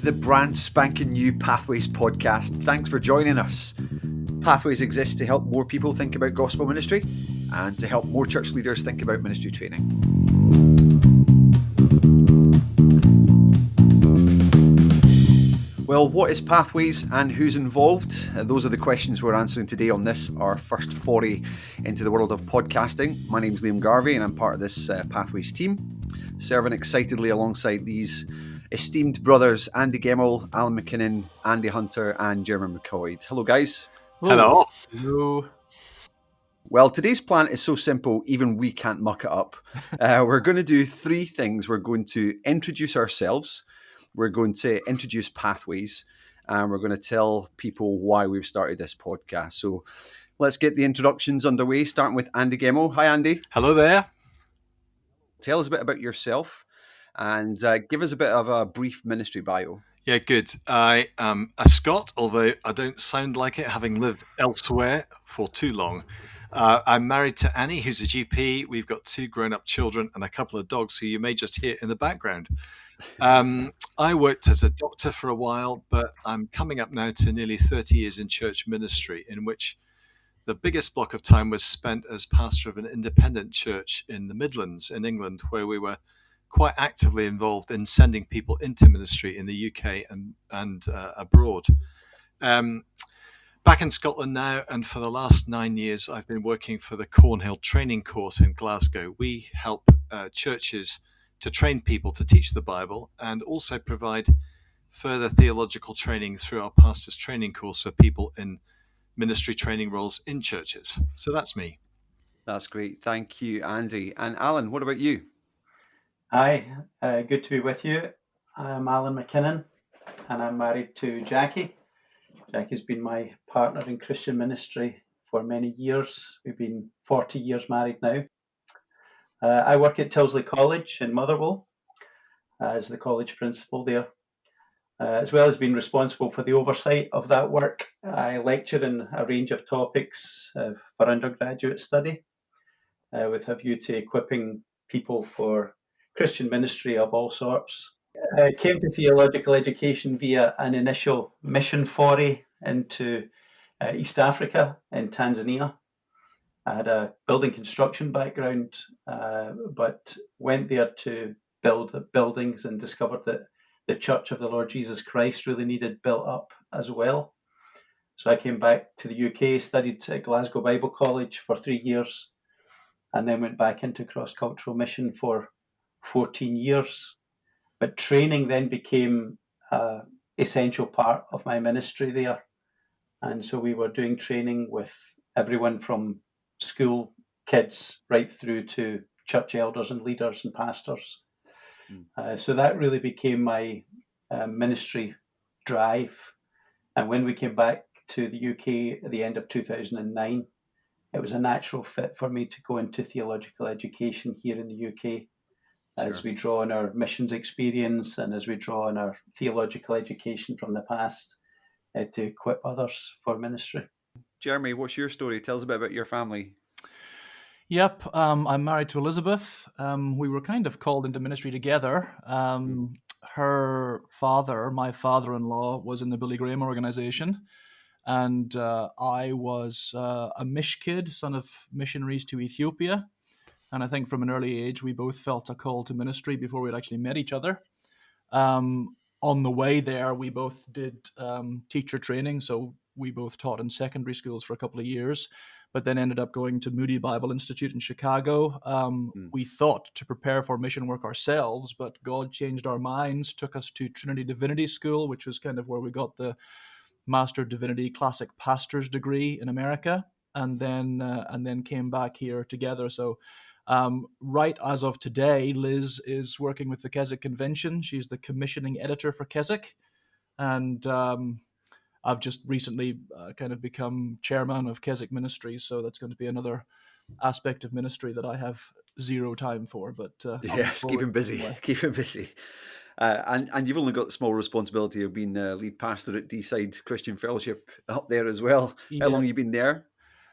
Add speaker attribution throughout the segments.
Speaker 1: to the brand spanking new Pathways podcast. Thanks for joining us. Pathways exists to help more people think about gospel ministry and to help more church leaders think about ministry training. Well, what is Pathways and who's involved? Those are the questions we're answering today on this, our first foray into the world of podcasting. My name's Liam Garvey and I'm part of this Pathways team, serving excitedly alongside these esteemed brothers, Andy Gemmell, Alan McKinnon, Andy Hunter and Jeremy McCoy. Hello, guys.
Speaker 2: Hello.
Speaker 3: Hello.
Speaker 1: Well, today's plan is so simple, even we can't muck it up. We're going to do three things. We're going to introduce ourselves, we're going to introduce Pathways, and we're going to tell people why we've started this podcast. So let's get the introductions underway, starting with Andy Gemmell. Hi, Andy.
Speaker 2: Hello there.
Speaker 1: Tell us a bit about yourself and give us a bit of a brief ministry bio.
Speaker 2: Yeah, good. I am a Scot, although I don't sound like it, having lived elsewhere for too long. I'm married to Annie, who's a GP. We've got 2 grown-up children and a couple of dogs who you may just hear in the background. I worked as a doctor for a while, but I'm coming up now to nearly 30 years in church ministry, in which the biggest block of time was spent as pastor of an independent church in the Midlands in England, where we were quite actively involved in sending people into ministry in the UK and abroad. Back in Scotland now, and for the last 9 years, I've been working for the Cornhill Training Course in Glasgow. We help churches to train people to teach the Bible and also provide further theological training through our Pastors Training Course for people in ministry training roles in churches. So that's me.
Speaker 1: That's great. Thank you, Andy. And Alan, what about you?
Speaker 3: Hi, good to be with you. I'm Alan McKinnon and I'm married to Jackie. Jackie's been my partner in Christian ministry for many years. We've been 40 years married now. I work at Tilsley College in Motherwell as the college principal there. As well as being responsible for the oversight of that work, I lecture in a range of topics for undergraduate study with a view to equipping people for Christian ministry of all sorts. I came to theological education via an initial mission foray into East Africa in Tanzania. I had a building construction background, but went there to build buildings and discovered that the Church of the Lord Jesus Christ really needed built up as well. So I came back to the UK, studied at Glasgow Bible College for 3 years, and then went back into cross-cultural mission for 14 years. But training then became an essential part of my ministry there. And so we were doing training with everyone from school kids right through to church elders and leaders and pastors. So that really became my ministry drive. And when we came back to the UK at the end of 2009, it was a natural fit for me to go into theological education here in the UK as we draw on our missions experience and as we draw on our theological education from the past to equip others for ministry.
Speaker 1: Jeremy, what's your story? Tell us a bit about your family.
Speaker 4: Yep, I'm married to Elizabeth. We were kind of called into ministry together. Her father, my father-in-law, was in the Billy Graham organization, and I was a Mish kid, son of missionaries to Ethiopia. And I think from an early age, we both felt a call to ministry before we'd actually met each other. On the way there, we both did teacher training, so we both taught in secondary schools for a couple of years, but then ended up going to Moody Bible Institute in Chicago. We thought to prepare for mission work ourselves, but God changed our minds, took us to Trinity Divinity School, which was kind of where we got the Master of Divinity Classic Pastor's degree in America, and then came back here together. So right as of today, Liz is working with the Keswick Convention. She's the commissioning editor for Keswick, and I've just recently kind of become chairman of Keswick Ministries, so that's going to be another aspect of ministry that I have zero time for. But
Speaker 1: yes, keep him busy. Keep him busy. And you've only got the small responsibility of being lead pastor at Deeside Christian Fellowship up there as well. How long have you been there?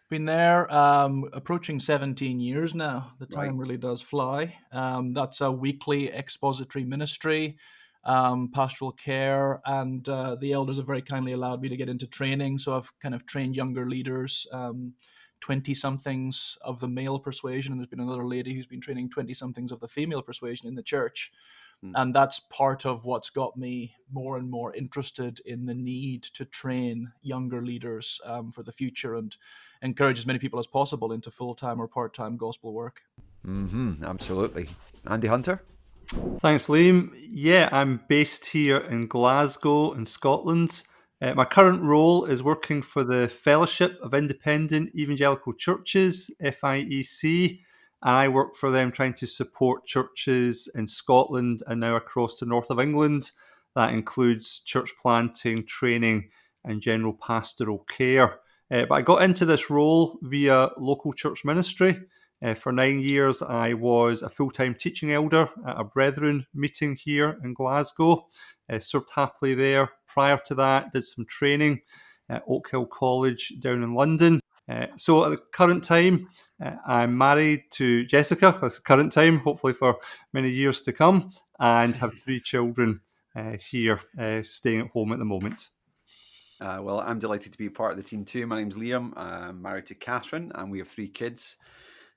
Speaker 4: Been there approaching 17 years now. The time really does fly. That's a weekly expository ministry. pastoral care, and the elders have very kindly allowed me to get into training. So I've kind of trained younger leaders, 20-somethings of the male persuasion, and there's been another lady who's been training 20-somethings of the female persuasion in the church. And that's part of what's got me more and more interested in the need to train younger leaders for the future and encourage as many people as possible into full-time or part-time gospel work.
Speaker 1: Absolutely. Andy Hunter?
Speaker 5: Thanks, Liam. Yeah, I'm based here in Glasgow in Scotland. My current role is working for the Fellowship of Independent Evangelical Churches, FIEC. I work for them trying to support churches in Scotland and now across the north of England. That includes church planting, training, and general pastoral care. But I got into this role via local church ministry. For 9 years, I was a full-time teaching elder at a Brethren meeting here in Glasgow. Served happily there. Prior to that, did some training at Oak Hill College down in London. So at the current time, I'm married to Jessica. That's the current time, hopefully for many years to come, and have 3 children here staying at home at the moment.
Speaker 1: Well, I'm delighted to be part of the team too. My name's Liam. I'm married to Catherine, and we have 3 kids.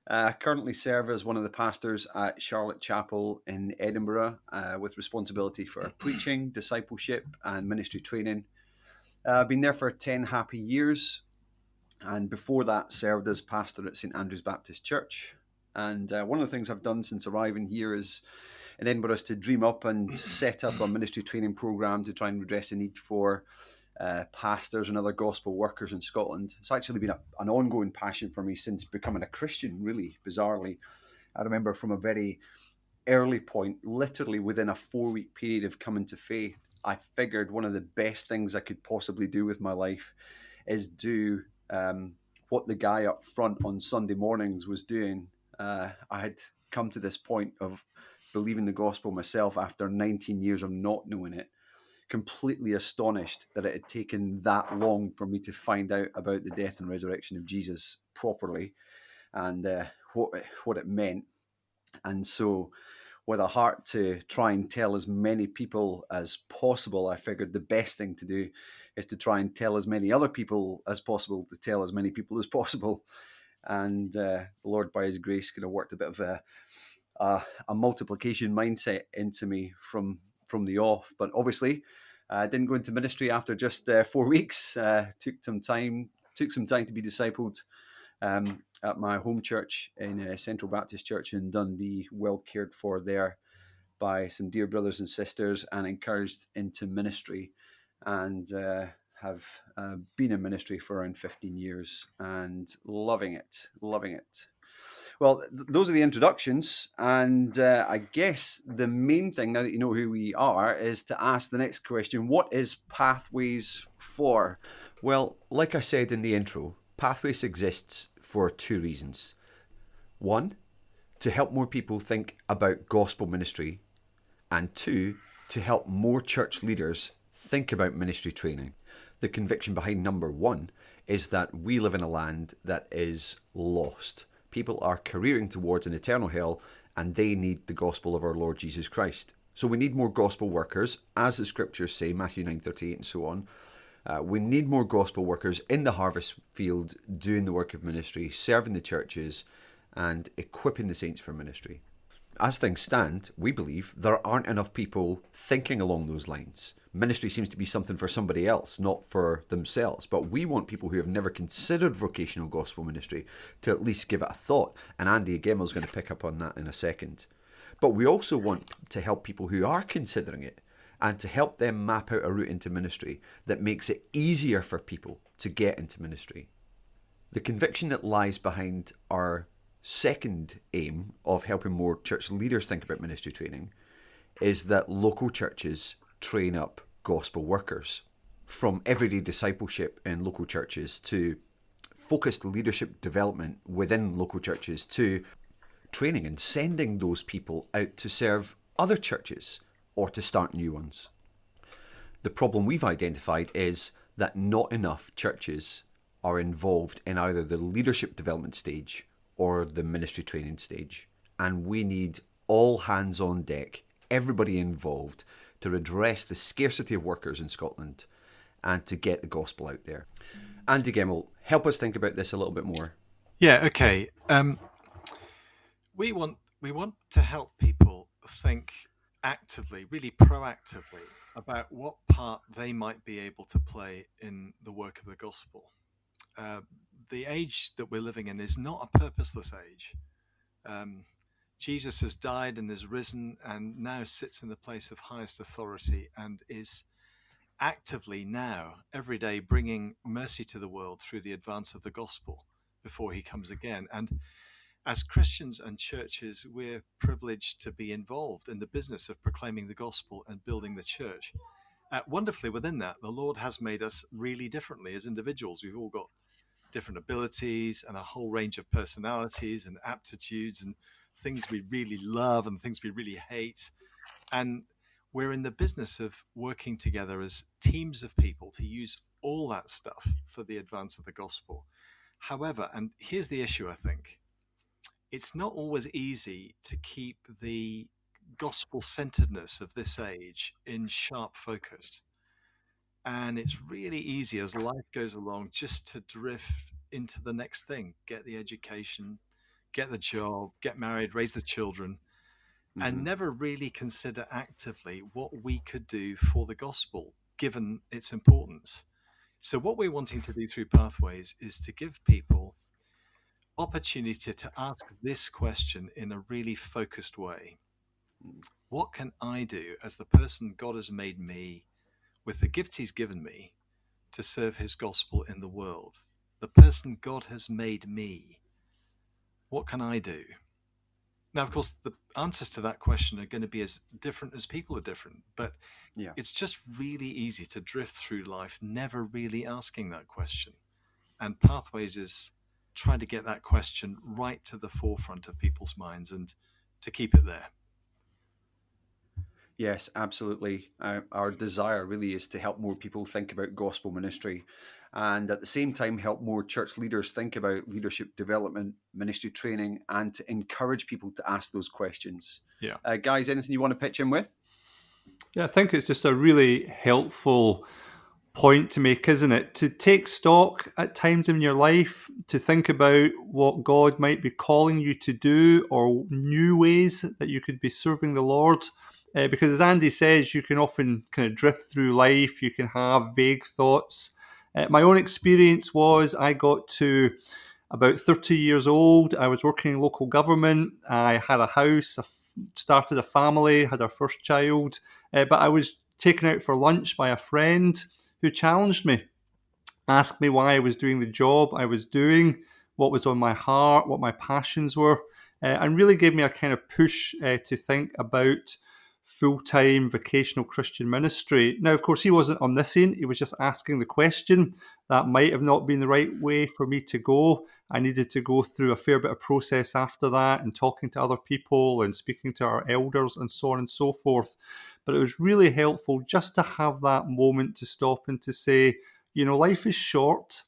Speaker 1: Currently serve as one of the pastors at Charlotte Chapel in Edinburgh, with responsibility for preaching, discipleship, and ministry training. I've been there for 10 happy years, and before that served as pastor at St Andrew's Baptist Church. And one of the things I've done since arriving here is in Edinburgh is to dream up and set up a ministry training program to try and redress the need for pastors and other gospel workers in Scotland. It's actually been an ongoing passion for me since becoming a Christian, really, bizarrely. I remember from a very early point, literally within a 4-week period of coming to faith, I figured one of the best things I could possibly do with my life is do what the guy up front on Sunday mornings was doing. I had come to this point of believing the gospel myself after 19 years of not knowing it. Completely astonished that it had taken that long for me to find out about the death and resurrection of Jesus properly and what it meant. And so with a heart to try and tell as many people as possible, I figured the best thing to do is to try and tell as many other people as possible to tell as many people as possible. And the Lord, by his grace, kind of worked a bit of a multiplication mindset into me from the off. But obviously, I didn't go into ministry after just 4 weeks. Took some time to be discipled at my home church in Central Baptist Church in Dundee, well cared for there by some dear brothers and sisters and encouraged into ministry, and have been in ministry for around 15 years and loving it. Well, those are the introductions, and I guess the main thing, now that you know who we are, is to ask the next question: what is Pathways for? Well, like I said in the intro, Pathways exists for 2 reasons. 1, to help more people think about gospel ministry, and 2, to help more church leaders think about ministry training. The conviction behind number 1 is that we live in a land that is lost. People are careering towards an eternal hell, and they need the gospel of our Lord Jesus Christ. So we need more gospel workers, as the scriptures say, Matthew 9:38 and so on. We need more gospel workers in the harvest field doing the work of ministry, serving the churches, and equipping the saints for ministry. As things stand, we believe there aren't enough people thinking along those lines. Ministry seems to be something for somebody else, not for themselves. But we want people who have never considered vocational gospel ministry to at least give it a thought. And Andy Gemmell is going to pick up on that in a second. But we also want to help people who are considering it and to help them map out a route into ministry that makes it easier for people to get into ministry. The conviction that lies behind our second aim of helping more church leaders think about ministry training is that local churches train up gospel workers, from everyday discipleship in local churches to focused leadership development within local churches to training and sending those people out to serve other churches or to start new ones. The problem we've identified is that not enough churches are involved in either the leadership development stage or the ministry training stage. And we need all hands on deck, everybody involved, to redress the scarcity of workers in Scotland and to get the gospel out there. Andy Gemmell, help us think about this a little bit more.
Speaker 2: Yeah, okay. We want to help people think actively, really proactively, about what part they might be able to play in the work of the gospel. The age that we're living in is not a purposeless age. Jesus has died and is risen and now sits in the place of highest authority and is actively now, every day, bringing mercy to the world through the advance of the gospel before he comes again. And as Christians and churches, we're privileged to be involved in the business of proclaiming the gospel and building the church. Wonderfully, within that, the Lord has made us really differently as individuals. We've all got different abilities and a whole range of personalities and aptitudes and things we really love and things we really hate. And we're in the business of working together as teams of people to use all that stuff for the advance of the gospel. However, and here's the issue, I think, it's not always easy to keep the gospel centeredness of this age in sharp focus. And it's really easy as life goes along just to drift into the next thing, get the education, get the job, get married, raise the children, and never really consider actively what we could do for the gospel, given its importance. So what we're wanting to do through Pathways is to give people opportunity to ask this question in a really focused way. What can I do as the person God has made me, with the gifts he's given me, to serve his gospel in the world? The person God has made me, what can I do? Now, of course, the answers to that question are going to be as different as people are different, but it's just really easy to drift through life never really asking that question. And Pathways is trying to get that question right to the forefront of people's minds and to keep it there.
Speaker 1: Yes, absolutely. Our desire really is to help more people think about gospel ministry and at the same time help more church leaders think about leadership development, ministry training, and to encourage people to ask those questions.
Speaker 2: Yeah.
Speaker 1: Guys, anything you want to pitch in with?
Speaker 5: Yeah, I think it's just a really helpful point to make, isn't it? To take stock at times in your life, to think about what God might be calling you to do or new ways that you could be serving the Lord. Because as Andy says, you can often kind of drift through life, you can have vague thoughts. My own experience was I got to about 30 years old. I was working in local government. I had a house, started a family, had our first child, but I was taken out for lunch by a friend who challenged me, asked me why I was doing the job I was doing, what was on my heart, what my passions were, and really gave me a kind of push to think about full-time vocational Christian ministry. Now, of course, he wasn't omniscient. He was just asking the question. That might have not been the right way for me to go. I needed to go through a fair bit of process after that and talking to other people and speaking to our elders and so on and so forth. But it was really helpful just to have that moment to stop and to say, you know, life is short.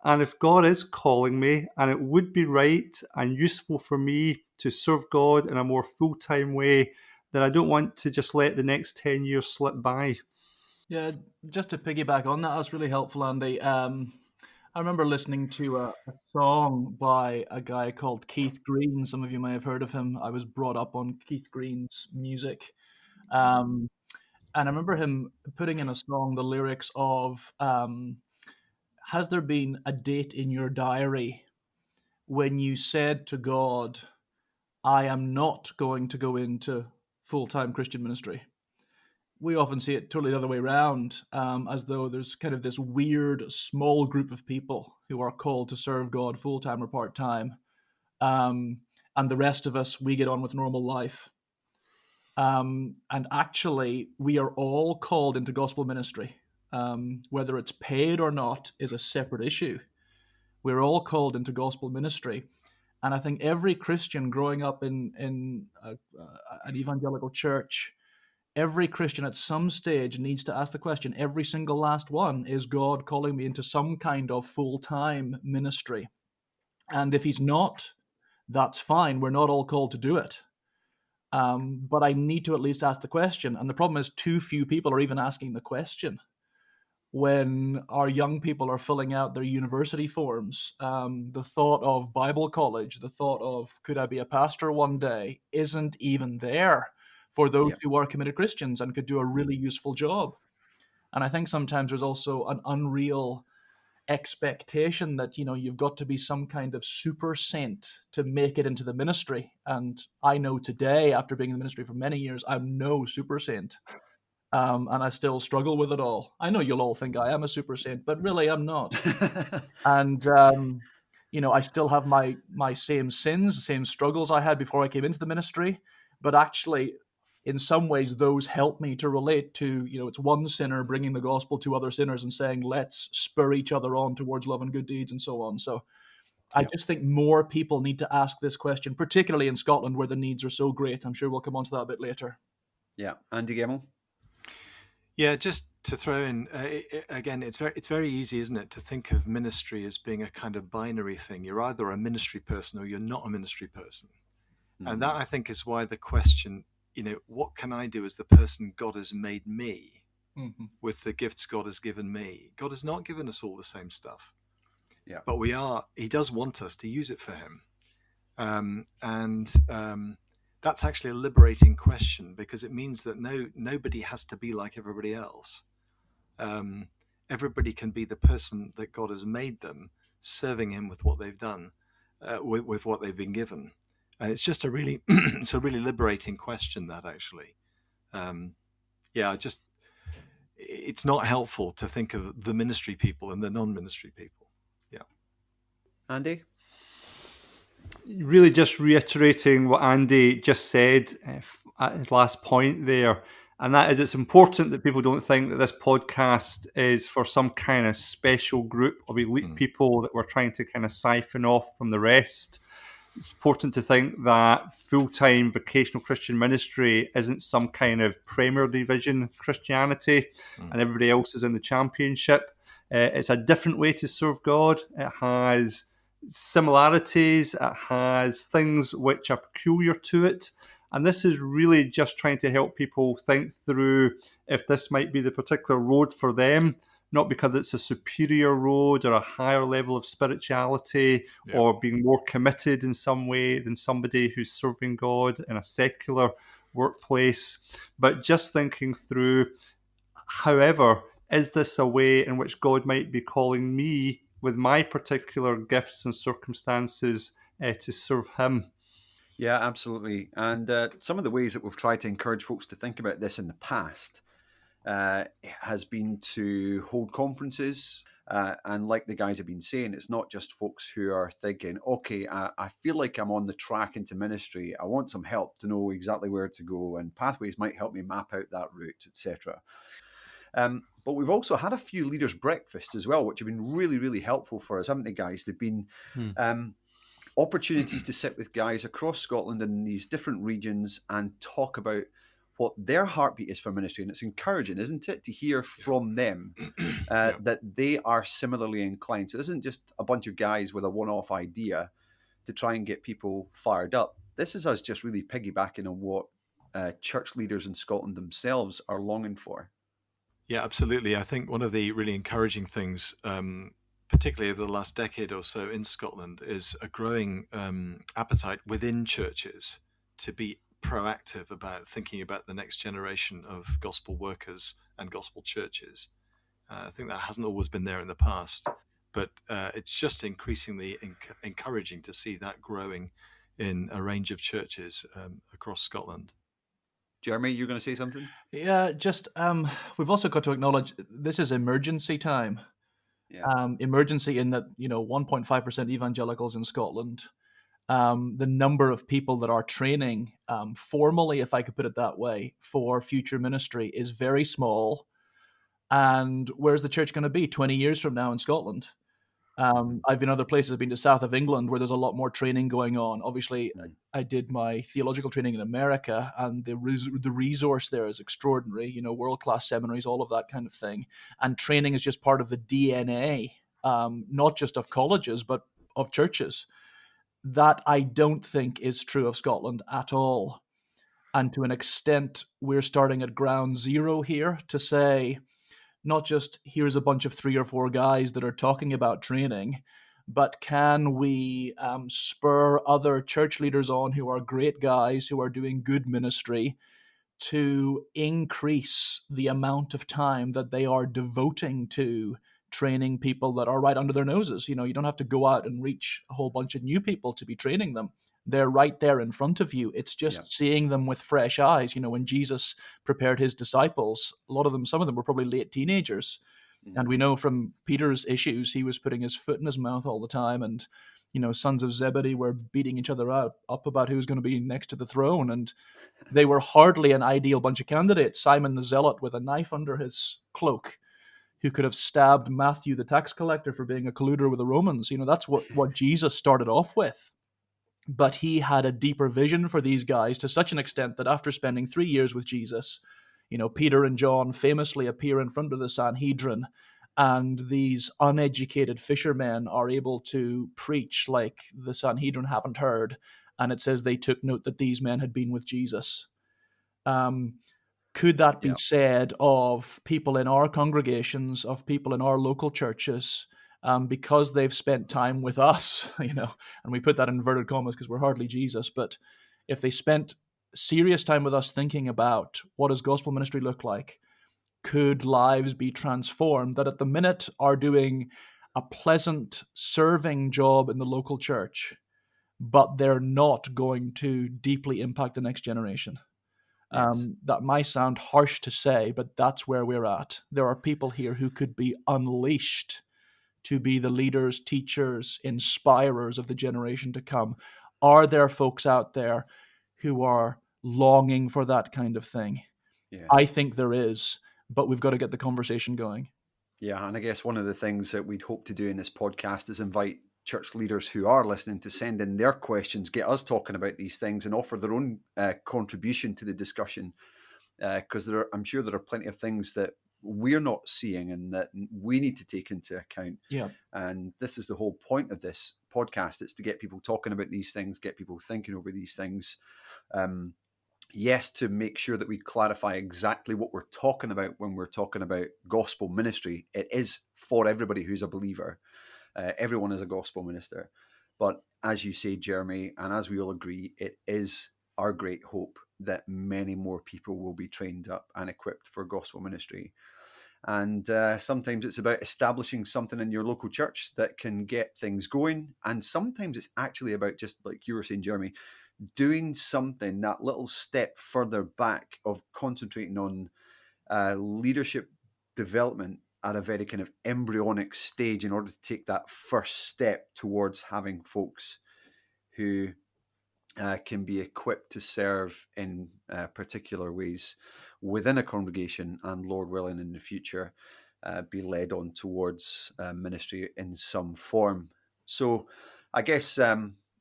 Speaker 5: And if God is calling me and it would be right and useful for me to serve God in a more full-time way, then I don't want to just let the next 10 years slip by.
Speaker 4: Yeah, just to piggyback on that, that's really helpful, Andy. I remember listening to a song by a guy called Keith Green. Some of you may have heard of him. I was brought up on Keith Green's music. And I remember him putting in a song the lyrics of, has there been a date in your diary when you said to God, I am not going to go into full-time Christian ministry? We often see it totally the other way around, as though there's kind of this weird small group of people who are called to serve God full-time or part-time. And the rest of us, we get on with normal life. And actually, we are all called into gospel ministry. Whether it's paid or not is a separate issue. We're all called into gospel ministry. And I think every Christian growing up in an evangelical church, every Christian at some stage needs to ask the question, every single last one, is God calling me into some kind of full-time ministry? And if he's not, that's fine. We're not all called to do it. but I need to at least ask the question. And the problem is, too few people are even asking the question. When our young people are filling out their university forms, the thought of Bible college, the thought of could I be a pastor one day, isn't even there for those
Speaker 1: Yeah.
Speaker 4: who are committed Christians and could do a really useful job. And I think sometimes there's also an unreal expectation that, you know, you've got to be some kind of super saint to make it into the ministry. And I know today, after being in the ministry for many years, I'm no super saint. And I still struggle with it all. I know you'll all think I am a super saint, but really I'm not. And you know, I still have my same sins, the same struggles I had before I came into the ministry. But actually, in some ways, those help me to relate to, you know, it's one sinner bringing the gospel to other sinners and saying, let's spur each other on towards love and good deeds and so on. So I
Speaker 1: Yeah.
Speaker 4: just think more people need to ask this question, particularly in Scotland where the needs are so great. I'm sure we'll come on to that a bit later.
Speaker 1: Yeah. Andy Gemmell?
Speaker 2: Yeah, just to throw in again, it's very easy, isn't it, to think of ministry as being a kind of binary thing. You're either a ministry person or you're not a ministry person, and that I think is why the question, you know, what can I do as the person God has made me
Speaker 4: Mm-hmm.
Speaker 2: with the gifts God has given me? God has not given us all the same stuff,
Speaker 1: Yeah.
Speaker 2: but He does want us to use it for Him, and that's actually a liberating question because it means that nobody has to be like everybody else. Everybody can be the person that God has made them, serving Him with what they've done, with what they've been given. And it's just it's a really liberating question. That actually, it's not helpful to think of the ministry people and the non-ministry people. Yeah,
Speaker 1: Andy?
Speaker 5: Really just reiterating what Andy just said at his last point there. And that is, it's important that people don't think that this podcast is for some kind of special group of elite people that we're trying to kind of siphon off from the rest. It's important to think that full-time vocational Christian ministry isn't some kind of Premier Division Christianity and everybody else is in the Championship. It's a different way to serve God. It has similarities, it has things which are peculiar to it. And this is really just trying to help people think through if this might be the particular road for them, not because it's a superior road or a higher level of spirituality or being more committed in some way than somebody who's serving God in a secular workplace, but just thinking through, however, is this a way in which God might be calling me with my particular gifts and circumstances to serve Him?
Speaker 1: Yeah, absolutely. And some of the ways that we've tried to encourage folks to think about this in the past has been to hold conferences. And like the guys have been saying, it's not just folks who are thinking, okay, I feel like I'm on the track into ministry. I want some help to know exactly where to go, and Pathways might help me map out that route, etc. But we've also had a few leaders' breakfasts as well, which have been really, really helpful for us, haven't they, guys? They've been opportunities to sit with guys across Scotland in these different regions and talk about what their heartbeat is for ministry. And it's encouraging, isn't it, to hear from them that they are similarly inclined. So it isn't just a bunch of guys with a one-off idea to try and get people fired up. This is us just really piggybacking on what church leaders in Scotland themselves are longing for.
Speaker 2: Yeah, absolutely. I think one of the really encouraging things, particularly over the last decade or so in Scotland, is a growing appetite within churches to be proactive about thinking about the next generation of gospel workers and gospel churches. I think that hasn't always been there in the past, but it's just increasingly encouraging to see that growing in a range of churches across Scotland.
Speaker 1: Jeremy, you're going to say something?
Speaker 4: Yeah, just we've also got to acknowledge this is emergency time.
Speaker 1: Yeah.
Speaker 4: Emergency in that, you know, 1.5% evangelicals in Scotland. The number of people that are training formally, if I could put it that way, for future ministry is very small. And where's the church going to be 20 years from now in Scotland? I've been other places. I've been to south of England where there's a lot more training going on. Obviously, I did my theological training in America, and the resource there is extraordinary. You know, world-class seminaries, all of that kind of thing. And training is just part of the DNA, not just of colleges, but of churches. That I don't think is true of Scotland at all. And to an extent, we're starting at ground zero here to say, not just here's a bunch of 3 or 4 guys that are talking about training, but can we spur other church leaders on who are great guys who are doing good ministry to increase the amount of time that they are devoting to training people that are right under their noses. You know, you don't have to go out and reach a whole bunch of new people to be training them. They're right there in front of you. It's just seeing them with fresh eyes. You know, when Jesus prepared his disciples, a lot of them, some of them were probably late teenagers. And we know from Peter's issues, he was putting his foot in his mouth all the time. And, you know, sons of Zebedee were beating each other up about who's going to be next to the throne. And they were hardly an ideal bunch of candidates. Simon the Zealot with a knife under his cloak, who could have stabbed Matthew the tax collector for being a colluder with the Romans. You know, that's what Jesus started off with. But he had a deeper vision for these guys to such an extent that after spending 3 years with Jesus, you know, Peter and John famously appear in front of the Sanhedrin, and these uneducated fishermen are able to preach like the Sanhedrin haven't heard. And it says they took note that these men had been with Jesus. Could that be said of people in our congregations, of people in our local churches, because they've spent time with us, you know, and we put that in inverted commas because we're hardly Jesus, but if they spent serious time with us thinking about what does gospel ministry look like, could lives be transformed that at the minute are doing a pleasant serving job in the local church, but they're not going to deeply impact the next generation? That might sound harsh to say, but that's where we're at. There are people here who could be unleashed to be the leaders, teachers, inspirers of the generation to come. Are there folks out there who are longing for that kind of thing?
Speaker 1: Yes.
Speaker 4: I think there is, but we've got to get the conversation going.
Speaker 1: Yeah, and I guess one of the things that we'd hope to do in this podcast is invite church leaders who are listening to send in their questions, get us talking about these things, and offer their own contribution to the discussion. Because I'm sure there are plenty of things that we're not seeing and that we need to take into account.
Speaker 4: Yeah.
Speaker 1: And this is the whole point of this podcast. It's to get people talking about these things, get people thinking over these things. Yes, to make sure that we clarify exactly what we're talking about when we're talking about gospel ministry. It is for everybody who's a believer. Everyone is a gospel minister. But as you say, Jeremy, and as we all agree, it is our great hope that many more people will be trained up and equipped for gospel ministry. And sometimes it's about establishing something in your local church that can get things going. And sometimes it's actually about, just like you were saying, Jeremy, doing something, that little step further back of concentrating on leadership development at a very kind of embryonic stage in order to take that first step towards having folks who can be equipped to serve in particular ways within a congregation, and Lord willing in the future be led on towards ministry in some form. So I guess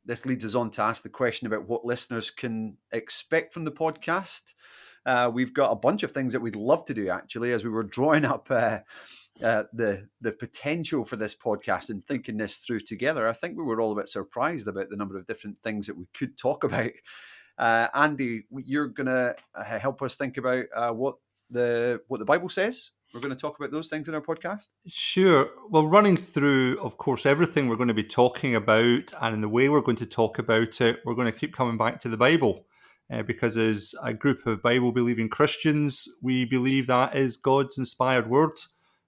Speaker 1: this leads us on to ask the question about what listeners can expect from the podcast. We've got a bunch of things that we'd love to do, actually, as we were drawing up the potential for this podcast and thinking this through together. I think we were all a bit surprised about the number of different things that we could talk about. Andy, you're going to help us think about what the Bible says. We're going to talk about those things in our podcast.
Speaker 5: Sure. Well, running through, of course, everything we're going to be talking about, and in the way we're going to talk about it, we're going to keep coming back to the Bible. Because as a group of Bible-believing Christians, we believe that is God's inspired word,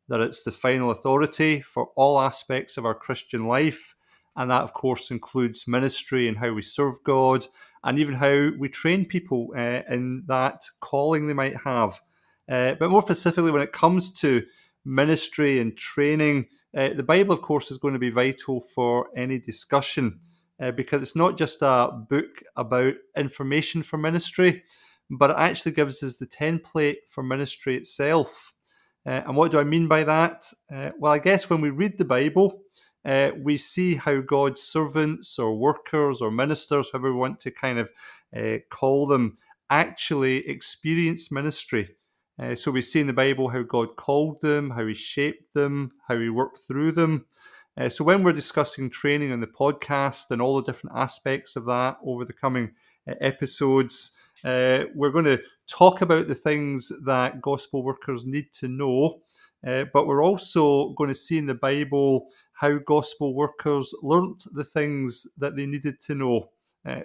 Speaker 5: that it's the final authority for all aspects of our Christian life. And that, of course, includes ministry and how we serve God, and even how we train people in that calling they might have. But more specifically, when it comes to ministry and training, the Bible, of course, is going to be vital for any discussion. Because it's not just a book about information for ministry, but it actually gives us the template for ministry itself. And what do I mean by that? Well, I guess when we read the Bible, we see how God's servants or workers or ministers, however we want to kind of call them, actually experience ministry. So we see in the Bible how God called them, how he shaped them, how he worked through them. So when we're discussing training on the podcast and all the different aspects of that over the coming episodes, We're going to talk about the things that gospel workers need to know, but we're also going to see in the Bible how gospel workers learnt the things that they needed to know.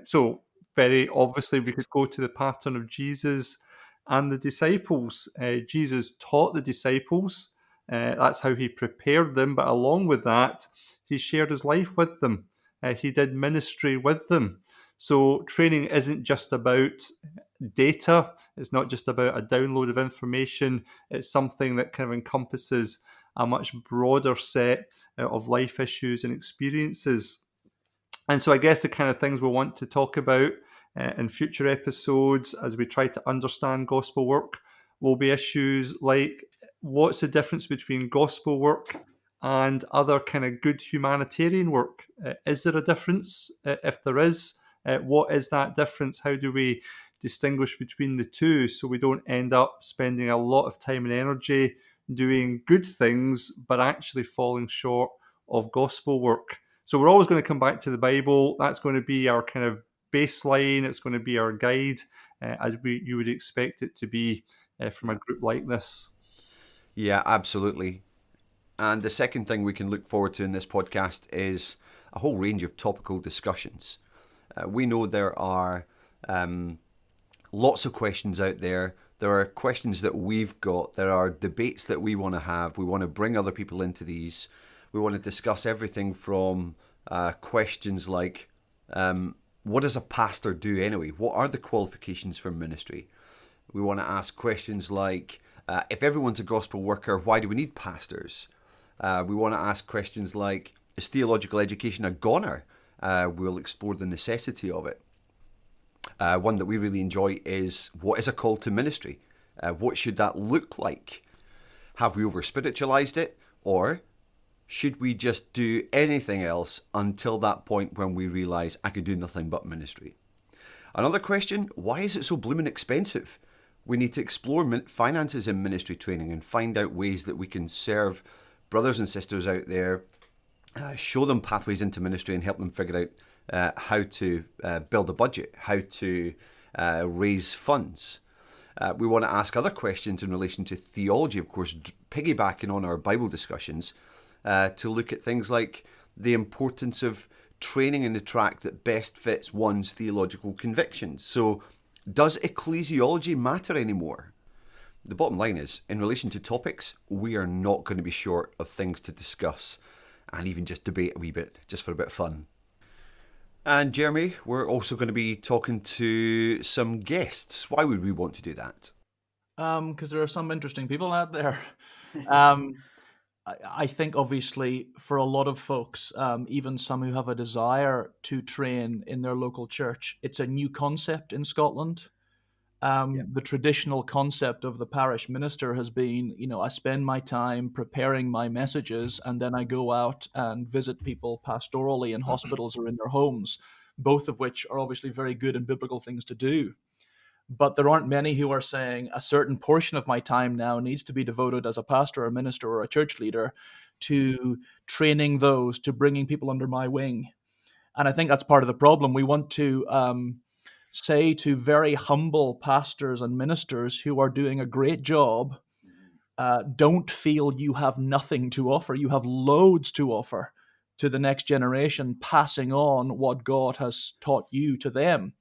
Speaker 5: So very obviously we could go to the pattern of Jesus and the disciples. Jesus taught the disciples. That's how he prepared them. But along with that, he shared his life with them. He did ministry with them. So training isn't just about data. It's not just about a download of information. It's something that kind of encompasses a much broader set of life issues and experiences. And so I guess the kind of things we want to talk about in future episodes as we try to understand gospel work will be issues like what's the difference between gospel work and other kind of good humanitarian work? Is there a difference? If there is, what is that difference? How do we distinguish between the two so we don't end up spending a lot of time and energy doing good things but actually falling short of gospel work? So we're always going to come back to the Bible. That's going to be our kind of baseline. It's going to be our guide, as you would expect it to be from a group like this.
Speaker 1: Yeah, absolutely. And the second thing we can look forward to in this podcast is a whole range of topical discussions. We know there are lots of questions out there. There are questions that we've got. There are debates that we want to have. We want to bring other people into these. We want to discuss everything from questions like, what does a pastor do anyway? What are the qualifications for ministry? We want to ask questions like, if everyone's a gospel worker, why do we need pastors? We want to ask questions like, is theological education a goner? We'll explore the necessity of it. One that we really enjoy is, what is a call to ministry? What should that look like? Have we over-spiritualized it? Or should we just do anything else until that point when we realise I could do nothing but ministry? Another question, why is it so blooming expensive? We need to explore finances in ministry training and find out ways that we can serve brothers and sisters out there, show them pathways into ministry and help them figure out how to build a budget, how to raise funds. We want to ask other questions in relation to theology, of course, piggybacking on our Bible discussions, to look at things like the importance of training in the track that best fits one's theological convictions. So, does ecclesiology matter anymore? The bottom line is, in relation to topics, we are not going to be short of things to discuss and even just debate a wee bit, just for a bit of fun. And Jeremy, we're also going to be talking to some guests. Why would we want to do that?
Speaker 4: Because there are some interesting people out there. I think obviously for a lot of folks, even some who have a desire to train in their local church, it's a new concept in Scotland. The traditional concept of the parish minister has been, I spend my time preparing my messages and then I go out and visit people pastorally in hospitals or in their homes, both of which are obviously very good and biblical things to do. But there aren't many who are saying a certain portion of my time now needs to be devoted as a pastor, a minister, or a church leader to training those, to bringing people under my wing. And I think that's part of the problem. We want to say to very humble pastors and ministers who are doing a great job, don't feel you have nothing to offer. You have loads to offer to the next generation, passing on what God has taught you to them.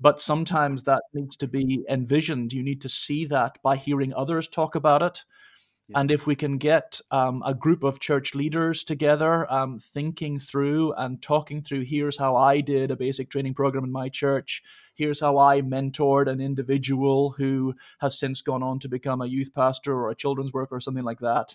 Speaker 4: But sometimes that needs to be envisioned. You need to see that by hearing others talk about it. Yeah. And if we can get a group of church leaders together, thinking through and talking through, here's how I did a basic training program in my church. Here's how I mentored an individual who has since gone on to become a youth pastor or a children's worker or something like that.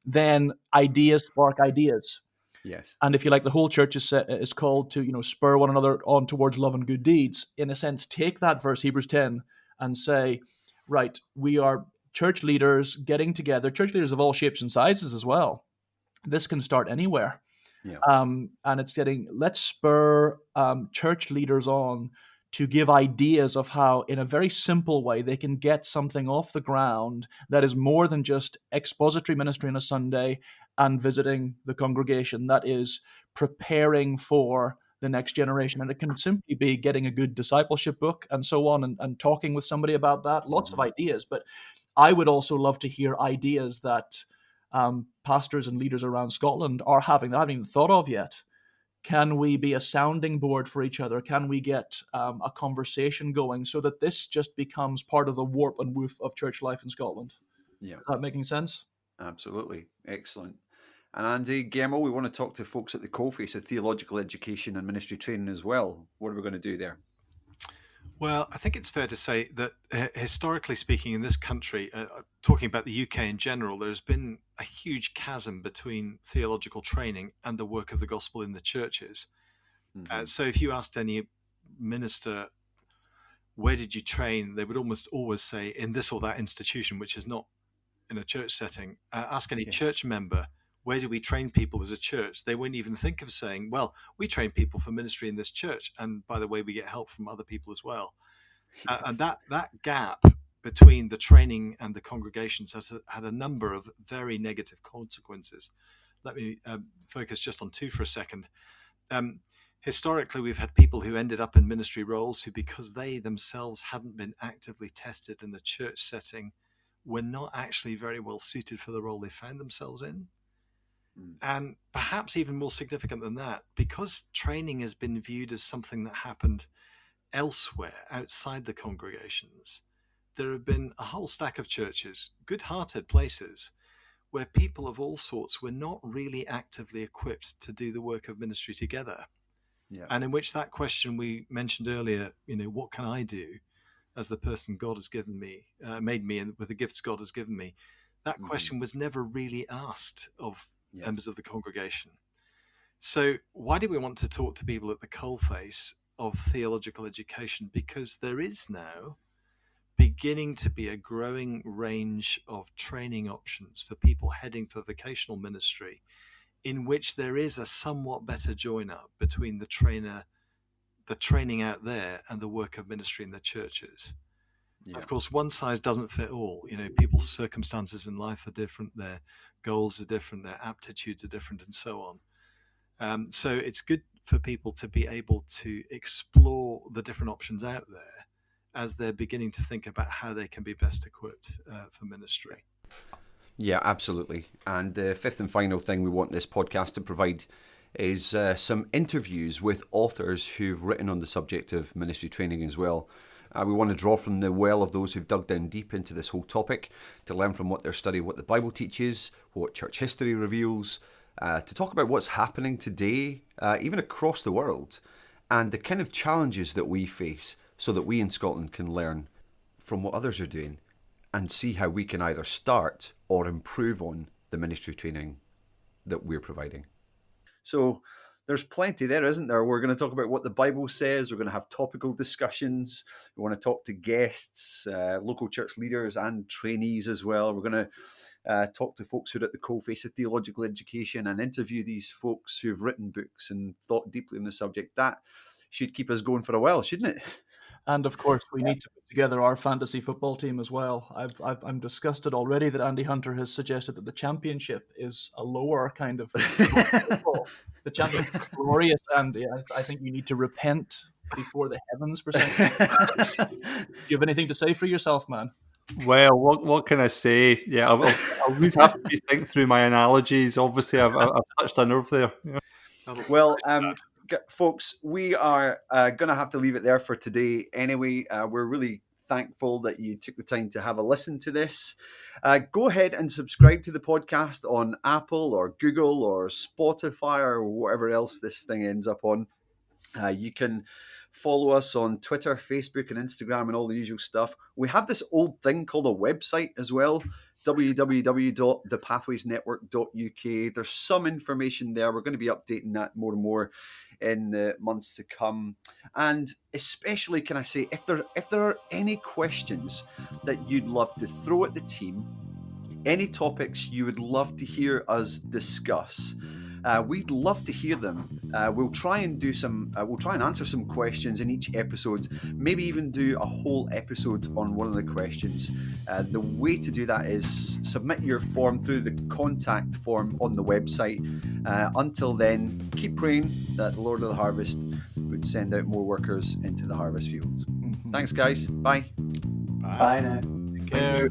Speaker 4: Then ideas spark ideas.
Speaker 1: Yes.
Speaker 4: And if you like, the whole church is called to, spur one another on towards love and good deeds. In a sense, take that verse, Hebrews 10, and say, right, we are church leaders getting together, church leaders of all shapes and sizes as well. This can start anywhere. Yeah. And it's let's spur church leaders on to give ideas of how, in a very simple way, they can get something off the ground that is more than just expository ministry on a Sunday and visiting the congregation. That is preparing for the next generation. And it can simply be getting a good discipleship book and so on, and talking with somebody about that. Lots of ideas. But I would also love to hear ideas that pastors and leaders around Scotland are having that I haven't even thought of yet. Can we be a sounding board for each other? Can we get a conversation going so that this just becomes part of the warp and woof of church life in Scotland?
Speaker 1: Yeah,
Speaker 4: Is that making sense?
Speaker 1: absolutely. Excellent. And Andy, Guillermo, we want to talk to folks at the coalface of theological education and ministry training as well. What are we going to do there?
Speaker 2: Well, I think it's fair to say that historically speaking, in this country, talking about the UK in general, there's been a huge chasm between theological training and the work of the gospel in the churches. So if you asked any minister, where did you train? They would almost always say in this or that institution, which is not in a church setting. Ask any church member, where do we train people as a church? They wouldn't even think of saying, well, we train people for ministry in this church. And by the way, we get help from other people as well.
Speaker 1: Yes.
Speaker 2: And that gap between the training and the congregations has had a number of very negative consequences. Let me focus just on two for a second. Historically, we've had people who ended up in ministry roles who, because they themselves hadn't been actively tested in a church setting, were not actually very well suited for the role they found themselves in. And perhaps even more significant than that, because training has been viewed as something that happened elsewhere outside the congregations, there have been a whole stack of churches, good-hearted places, where people of all sorts were not really actively equipped to do the work of ministry together.
Speaker 1: Yeah.
Speaker 2: And in which that question we mentioned earlier, what can I do as the person God has given me, made me, and with the gifts God has given me? That question was never really asked of members of the congregation. So why do we want to talk to people at the coalface of theological education? Because there is now beginning to be a growing range of training options for people heading for vocational ministry, in which there is a somewhat better join up between the training out there and the work of ministry in the churches. Yeah. Of course, one size doesn't fit all. People's circumstances in life are different, their goals are different, their aptitudes are different, and so on. So it's good for people to be able to explore the different options out there as they're beginning to think about how they can be best equipped for ministry.
Speaker 1: Yeah, absolutely. And the fifth and final thing we want this podcast to provide is some interviews with authors who've written on the subject of ministry training as well. We want to draw from the well of those who've dug down deep into this whole topic, to learn from what their study, what the Bible teaches, what church history reveals, to talk about what's happening today, even across the world, and the kind of challenges that we face, so that we in Scotland can learn from what others are doing and see how we can either start or improve on the ministry training that we're providing. So there's plenty there, isn't there? We're going to talk about what the Bible says. We're going to have topical discussions. We want to talk to guests, local church leaders and trainees as well. We're going to talk to folks who are at the coalface of theological education and interview these folks who've written books and thought deeply on the subject. That should keep us going for a while, shouldn't it?
Speaker 4: And of course, we need to put together our fantasy football team as well. I'm disgusted already that Andy Hunter has suggested that the championship is a lower kind of football. The championship is glorious, Andy. I think you need to repent before the heavens for something. Do you have anything to say for yourself, man?
Speaker 5: Well, what can I say? Yeah, I'll have to think through my analogies. Obviously, I've touched a nerve there. Yeah.
Speaker 1: Well, folks, we are going to have to leave it there for today anyway. We're really thankful that you took the time to have a listen to this. Go ahead and subscribe to the podcast on Apple or Google or Spotify or whatever else this thing ends up on. You can follow us on Twitter, Facebook, and Instagram and all the usual stuff. We have this old thing called a website as well, www.thepathwaysnetwork.uk. There's some information there. We're going to be updating that more and more in the months to come. And especially, can I say, if there are any questions that you'd love to throw at the team, any topics you would love to hear us discuss, We'd love to hear them. We'll try and answer some questions in each episode. Maybe even do a whole episode on one of the questions. The way to do that is submit your form through the contact form on the website. Until then, keep praying that the Lord of the Harvest would send out more workers into the harvest fields. Thanks, guys. Bye.
Speaker 3: Bye now.
Speaker 4: Take care.